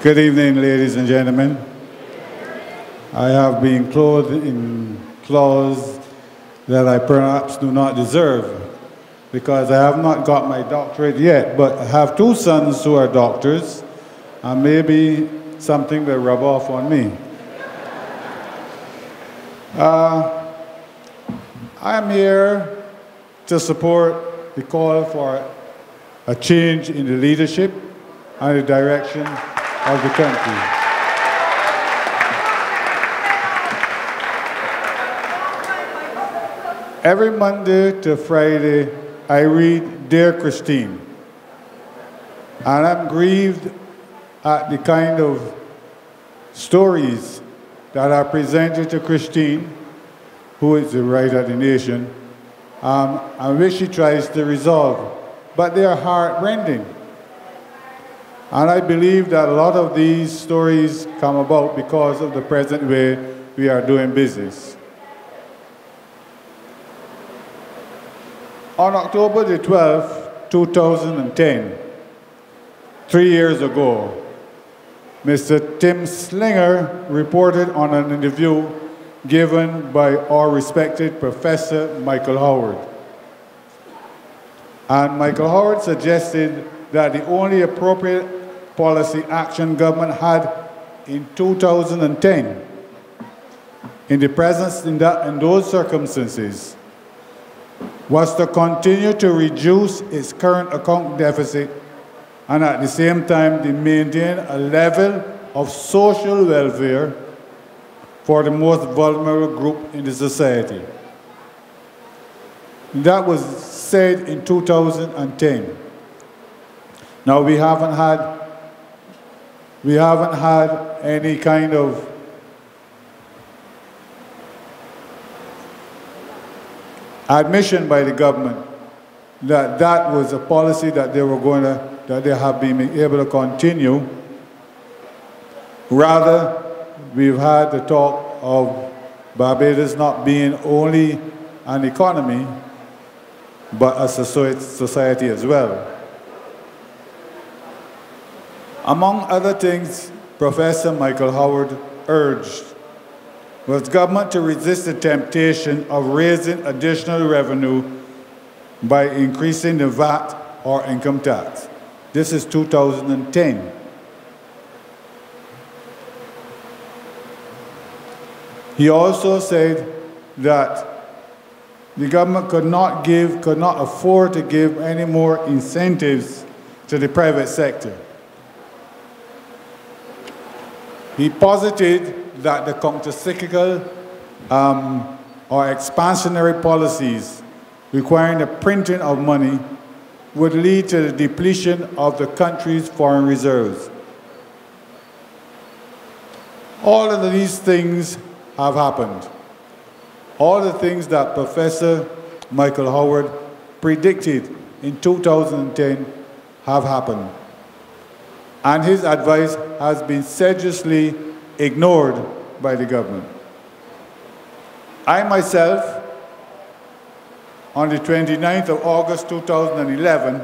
Good evening, ladies and gentlemen. I have been clothed in clothes that I perhaps do not deserve because I have not got my doctorate yet, but I have two sons who are doctors, and maybe something will rub off on me. I am here to support the call for a change in the leadership and the direction of the country. Every Monday to Friday, I read Dear Christine, and I'm grieved at the kind of stories that are presented to Christine, who is the right of the nation, and which she tries to resolve. But they are heart-rending. And I believe that a lot of these stories come about because of the present way we are doing business. On October the 12th, 2010, 3 years ago, Mr. Tim Slinger reported on an interview given by our respected Professor Michael Howard. And Michael Howard suggested that the only appropriate policy action government had in 2010, in the presence in those circumstances, was to continue to reduce its current account deficit and at the same time to maintain a level of social welfare for the most vulnerable group in the society. That was said in 2010. Now we haven't had any kind of admission by the government that that was a policy that they have been able to continue. Rather, we've had the talk of Barbados not being only an economy, but a society as well. Among other things, Professor Michael Howard urged was government to resist the temptation of raising additional revenue by increasing the VAT or income tax. This is 2010. He also said that the government could not afford to give any more incentives to the private sector. He posited that the counter-cyclical or expansionary policies requiring the printing of money would lead to the depletion of the country's foreign reserves. All of these things have happened. All the things that Professor Michael Howard predicted in 2010 have happened. And his advice has been sedulously ignored by the government. I myself, on the 29th of August 2011,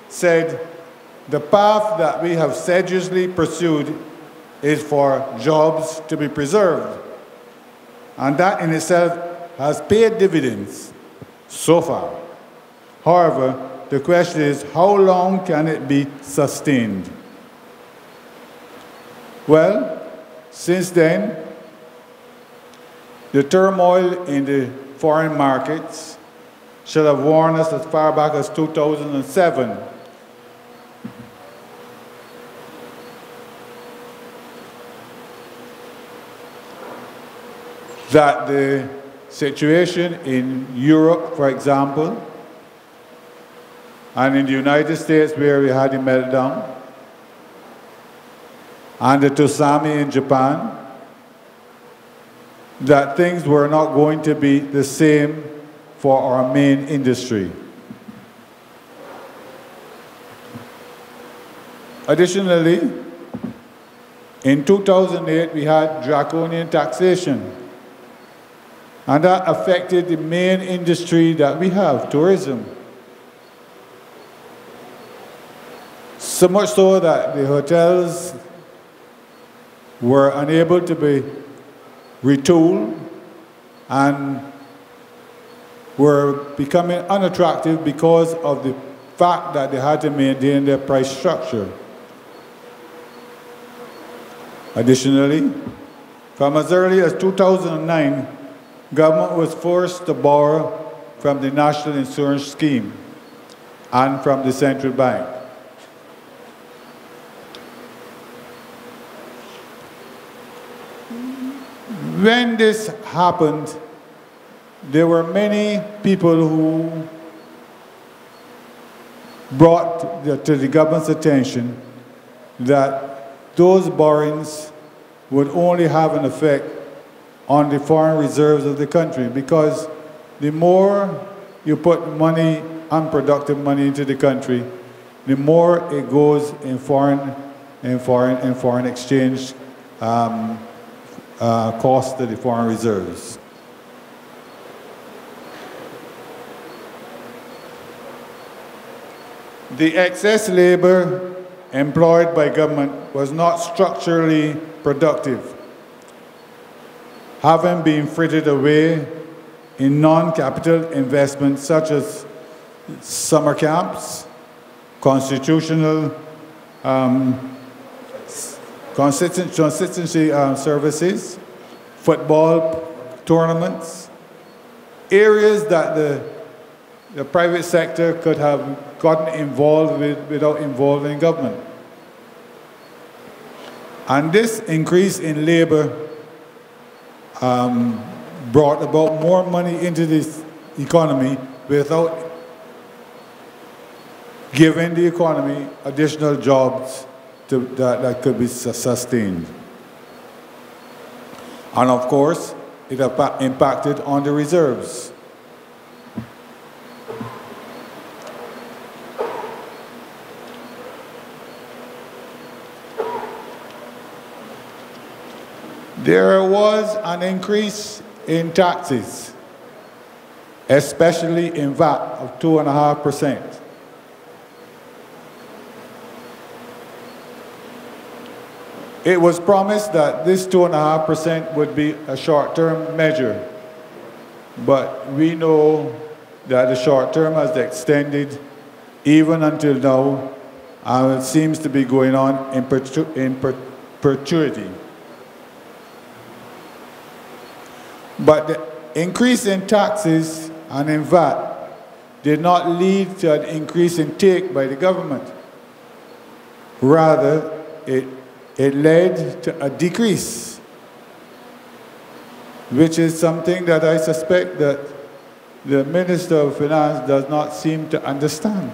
said the path that we have sedulously pursued is for jobs to be preserved. And that in itself has paid dividends so far. However, the question is, how long can it be sustained? Well, since then, the turmoil in the foreign markets should have warned us as far back as 2007. That the situation in Europe, for example, and in the United States where we had the meltdown, and the tsunami in Japan, that things were not going to be the same for our main industry. Additionally, in 2008, we had draconian taxation, and that affected the main industry that we have, tourism. So much so that the hotels were unable to be retooled and were becoming unattractive because of the fact that they had to maintain their price structure. Additionally, from as early as 2009, government was forced to borrow from the National Insurance Scheme and from the central bank. When this happened, there were many people who brought to the government's attention that those borrowings would only have an effect on the foreign reserves of the country, because the more you put money, unproductive money into the country, the more it goes in foreign exchange cost to the foreign reserves. The excess labor employed by government was not structurally productive, having been frittered away in non-capital investments such as summer camps, constitutional consistency services, football tournaments, areas that the private sector could have gotten involved with without involving government. And this increase in labor brought about more money into this economy without giving the economy additional jobs that could be sustained. And of course, it impacted on the reserves. There was an increase in taxes, especially in VAT of 2.5%. It was promised that this 2.5% would be a short-term measure, but we know that the short term has extended even until now, and it seems to be going on in perpetuity. But the increase in taxes and in VAT did not lead to an increase in take by the government. Rather, it led to a decrease, which is something that I suspect that the Minister of Finance does not seem to understand.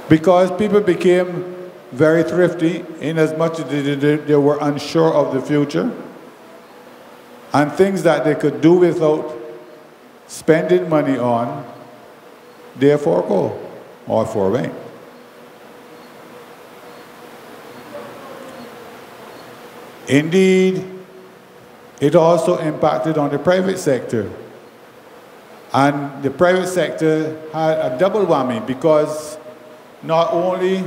Because people became very thrifty in as much as they were unsure of the future, and things that they could do without spending money on, they forego or forwent. Indeed, it also impacted on the private sector. And the private sector had a double whammy, because not only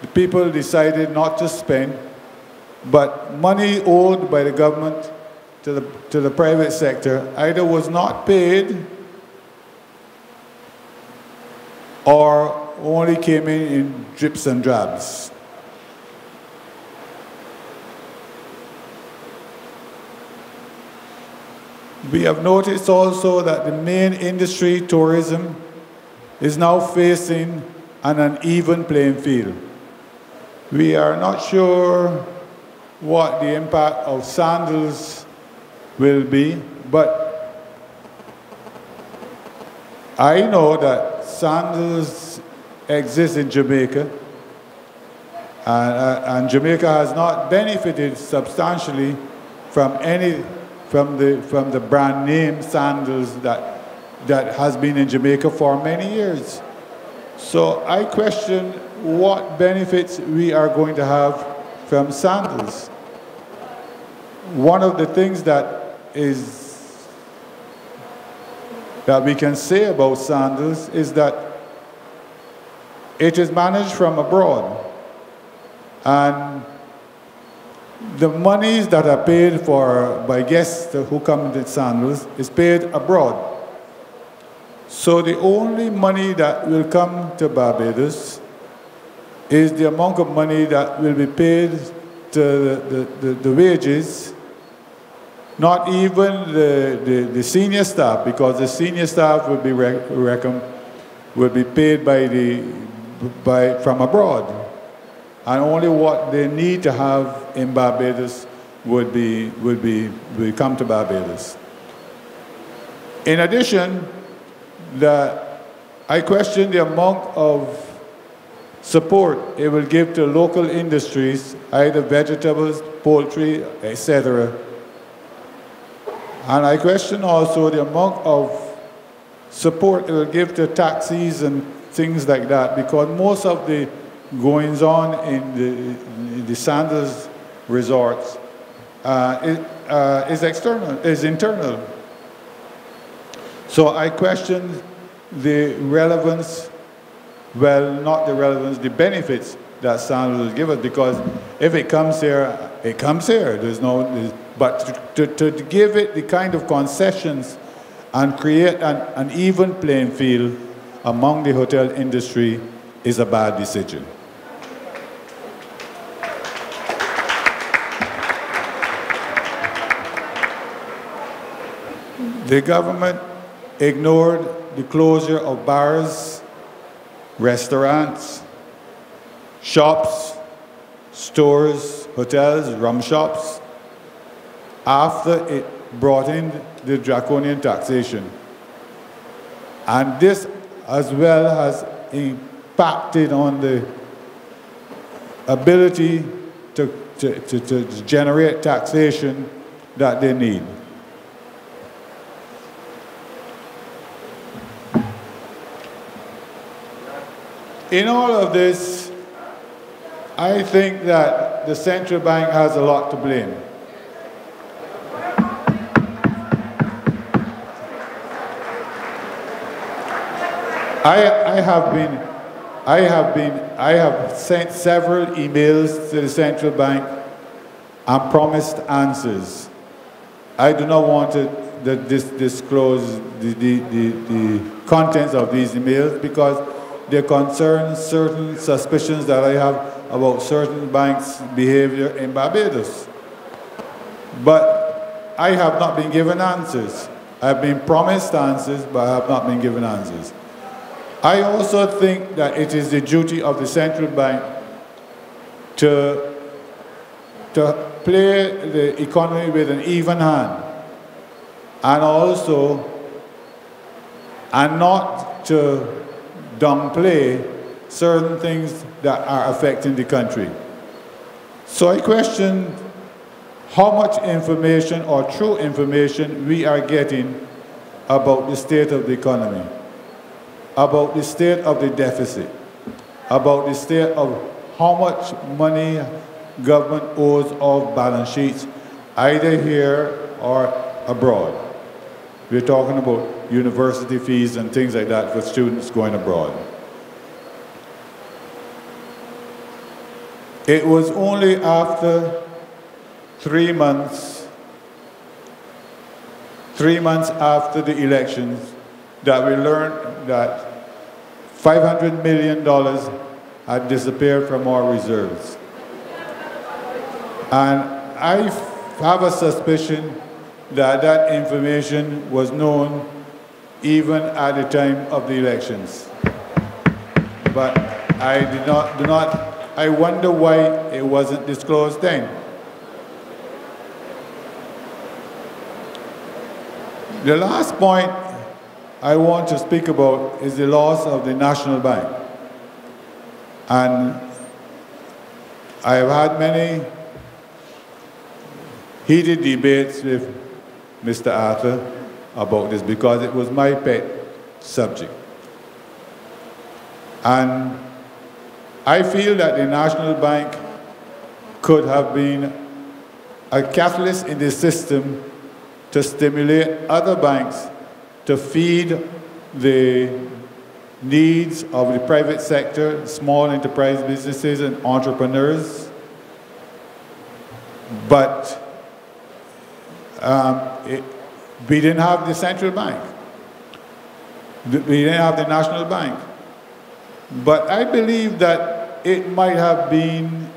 the people decided not to spend, but money owed by the government to the private sector either was not paid or only came in drips and drabs. We have noticed also that the main industry, tourism, is now facing an uneven playing field. We are not sure what the impact of sandals will be, but I know that sandals exist in Jamaica, and Jamaica has not benefited substantially from the brand name sandals that has been in Jamaica for many years. So I question what benefits we are going to have from sandals. One of the things that we can say about sandals is that it is managed from abroad, and the monies that are paid for by guests who come to Sandals is paid abroad. So the only money that will come to Barbados is the amount of money that will be paid to the wages, not even the senior staff, because the senior staff will be paid from abroad, and only what they need to have in Barbados will come to Barbados. In addition, I question the amount of support it will give to local industries, either vegetables, poultry, etc. And I question also the amount of support it will give to taxis and things like that, because most of the goings on in the Sandals resorts is internal. So I question the relevance, well, not the relevance, the benefits that Sandals will give us, because if it comes here, it comes here. But to give it the kind of concessions and create an even playing field among the hotel industry is a bad decision. The government ignored the closure of bars, restaurants, shops, stores, hotels, rum shops, after it brought in the draconian taxation. And this as well has impacted on the ability to generate taxation that they need. In all of this, I think that the central bank has a lot to blame. I have sent several emails to the central bank and promised answers. I do not want to disclose the contents of these emails because they concern certain suspicions that I have about certain banks' behavior in Barbados. But I have not been given answers. I've been promised answers, but I have not been given answers. I also think that it is the duty of the central bank to play the economy with an even hand, and not to downplay certain things that are affecting the country. So I question how much information or true information we are getting about the state of the economy, about the state of the deficit, about the state of how much money government owes off balance sheets, either here or abroad. We're talking about university fees and things like that for students going abroad. It was only after 3 months after the elections that we learned that $500 million had disappeared from our reserves. And I have a suspicion that that information was known even at the time of the elections. But I wonder why it wasn't disclosed then. The last point I want to speak about is the loss of the National Bank. And I have had many heated debates with Mr. Arthur about this because it was my pet subject. And I feel that the National Bank could have been a catalyst in the system to stimulate other banks to feed the needs of the private sector, small enterprise businesses and entrepreneurs. But we didn't have the central bank. We didn't have the national bank. But I believe that it might have been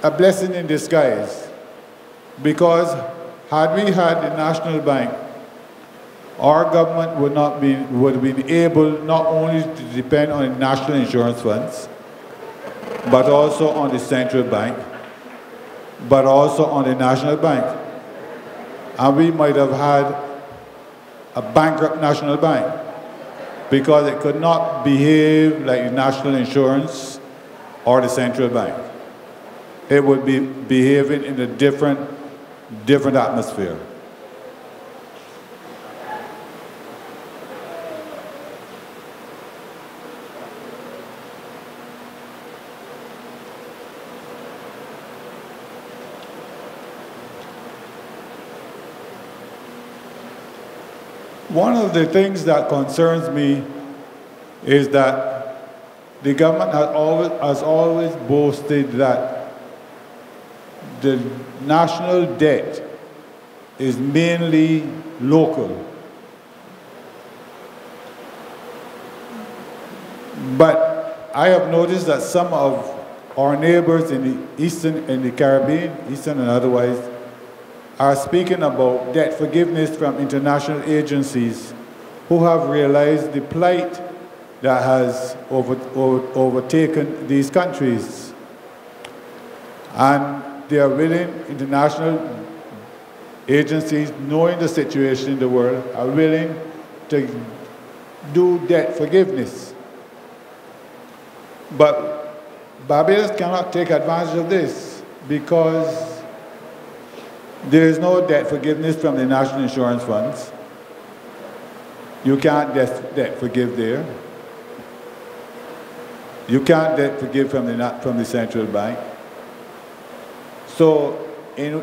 a blessing in disguise, because had we had the national bank, our government would have been able not only to depend on the national insurance funds, but also on the central bank, but also on the national bank. And we might have had a bankrupt national bank, because it could not behave like the national insurance or the central bank. It would be behaving in a different atmosphere. One of the things that concerns me is that the government has always boasted that the national debt is mainly local. But I have noticed that some of our neighbors in the Caribbean, Eastern and otherwise, are speaking about debt forgiveness from international agencies who have realized the plight that has overtaken these countries. And they are willing, international agencies, knowing the situation in the world, are willing to do debt forgiveness. But Barbados cannot take advantage of this, because there is no debt forgiveness from the national insurance funds. You can't debt forgive there. You can't debt forgive from the central bank. So, in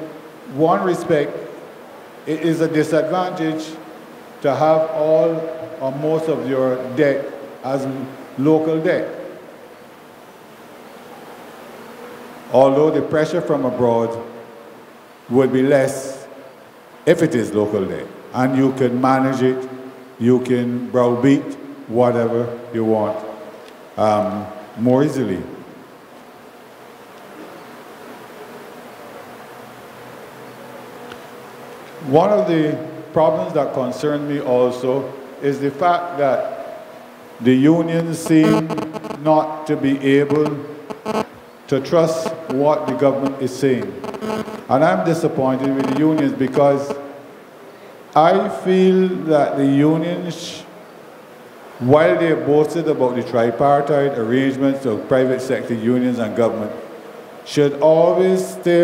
one respect, it is a disadvantage to have all or most of your debt as local debt. Although the pressure from abroad would be less if it is local debt, and you can manage it, you can browbeat whatever you want more easily. One of the problems that concern me also is the fact that the unions seem not to be able to trust what the government is saying. And I'm disappointed with the unions, because I feel that the unions, while they boasted about the tripartite arrangements of private sector unions and government, should always stay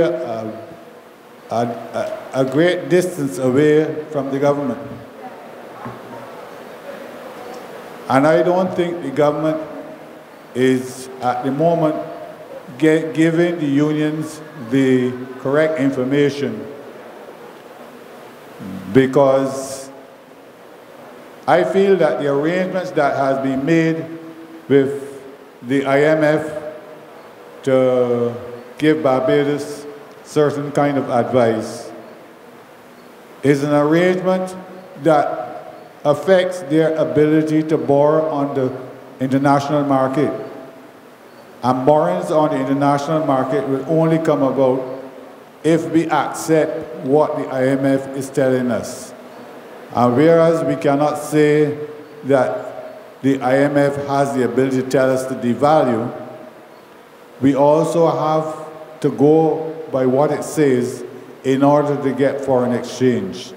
a great distance away from the government. And I don't think the government is, at the moment, giving the unions the correct information, because I feel that the arrangements that has been made with the IMF to give Barbados certain kind of advice is an arrangement that affects their ability to borrow on the international market. And borrowings on the international market will only come about if we accept what the IMF is telling us. And whereas we cannot say that the IMF has the ability to tell us to devalue, we also have to go by what it says in order to get foreign exchange.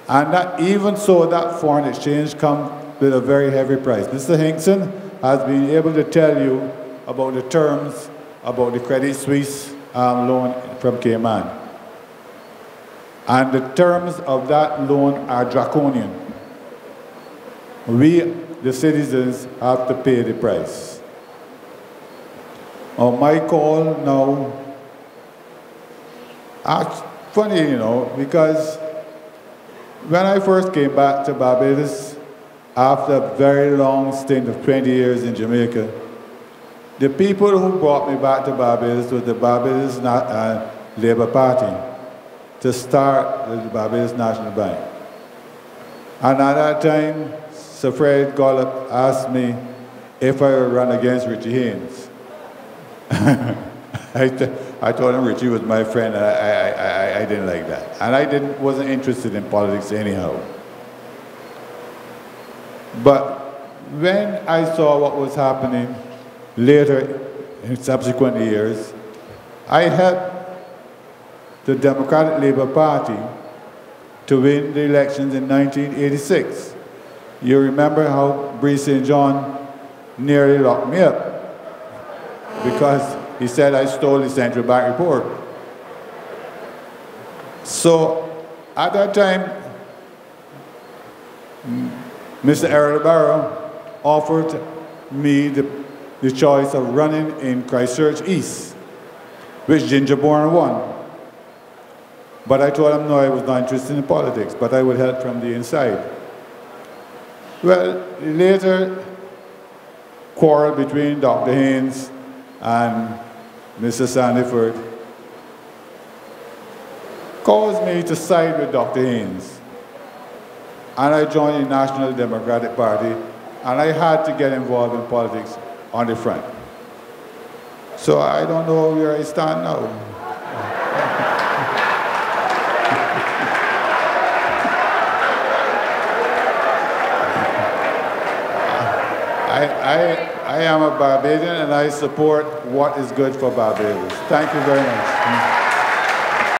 And that, even so, that foreign exchange comes with a very heavy price. Mr. Hinkson has been able to tell you about the terms about the Credit Suisse loan from Cayman. And the terms of that loan are draconian. We, the citizens, have to pay the price. On my call now, it's funny, you know, because when I first came back to Barbados, after a very long stint of 20 years in Jamaica, The people who brought me back to Barbados was the Barbados Labour Party to start the Barbados National Bank. And at that time, Sir Fred Gollop asked me if I would run against Richie Haynes. I told him Richie was my friend, and I didn't like that. And I wasn't interested in politics anyhow. But when I saw what was happening later in subsequent years, I helped the Democratic Labour Party to win the elections in 1986. You remember how Breeze St. John nearly locked me up because he said I stole the central bank report. So at that time, Mr. Errol Barrow offered me the choice of running in Christchurch East, which Ginger Bourne won. But I told him no, I was not interested in politics, but I would help from the inside. Well, later, quarrel between Dr. Haynes and Mr. Sandiford caused me to side with Dr. Haynes. And I joined the National Democratic Party, and I had to get involved in politics on the front. So I don't know where I stand now. I am a Barbadian, and I support what is good for Barbados. Thank you very much.